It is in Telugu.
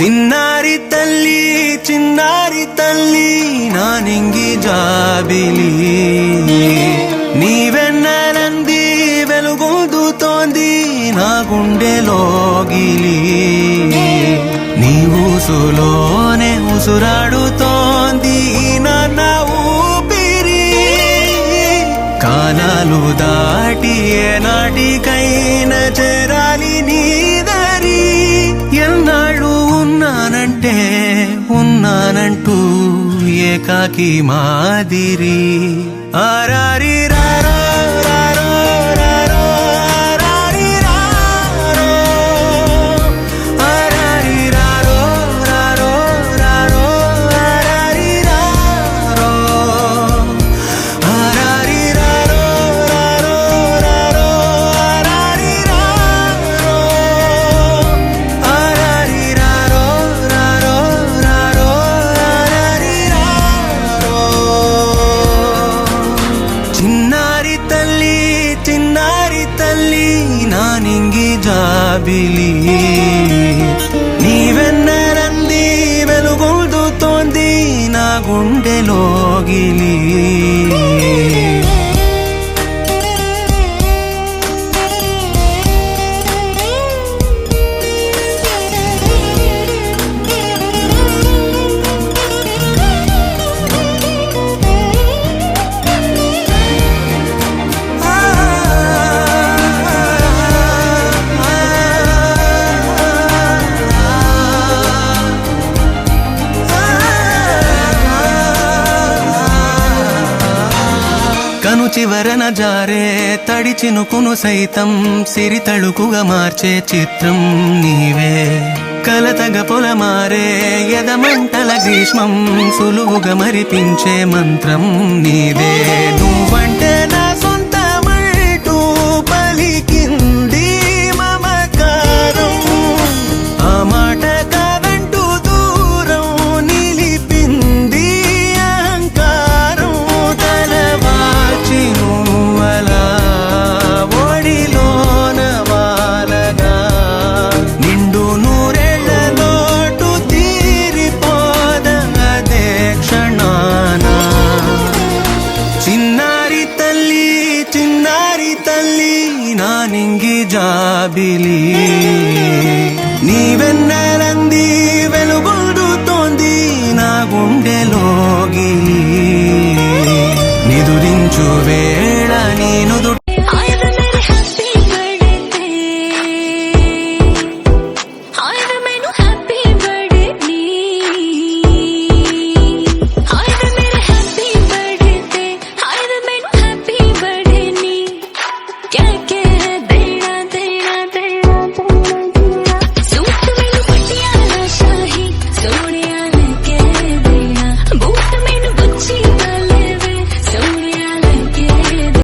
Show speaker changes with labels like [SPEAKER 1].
[SPEAKER 1] చిన్నారి తల్లి నా నింగి జాబిలి నీవెన్నెలంది వెలుగొందుతోంది నా గుండెలోగిలి నీ ఊసులోనే ఉసురాడుతోంది నాన్న ఊపిరి కాలాలు దాటి ఏనాటికైనా చేరాలి నీ దరి ఎన్నాళ్ళు ఉన్నానంటూ ఏకాకి మాదిరి ఆరారి రారో రారో రారో ఆరారి రారో ఆరారి రారో రారో రారో ఆరారి రారో ఆరారి రారో రారో రారో ఆరారి రారో ఆరారి రారో రారో రారో ఆరారి రారో చిన్నారి తల్లి నా నింగి జాబిలి నీవెన్నెలంది వెలుగొందుతోంది నా గుండెలోగిలి కను చివరన జారే తడి చినుకును సైతం సిరి తళుకుగా మార్చే చిత్రం నీవే కలతగ పొలమారే ఎదమంటల గ్రీష్మం సులువుగా మరిపించే మంత్రం నీదే నువ్వంటే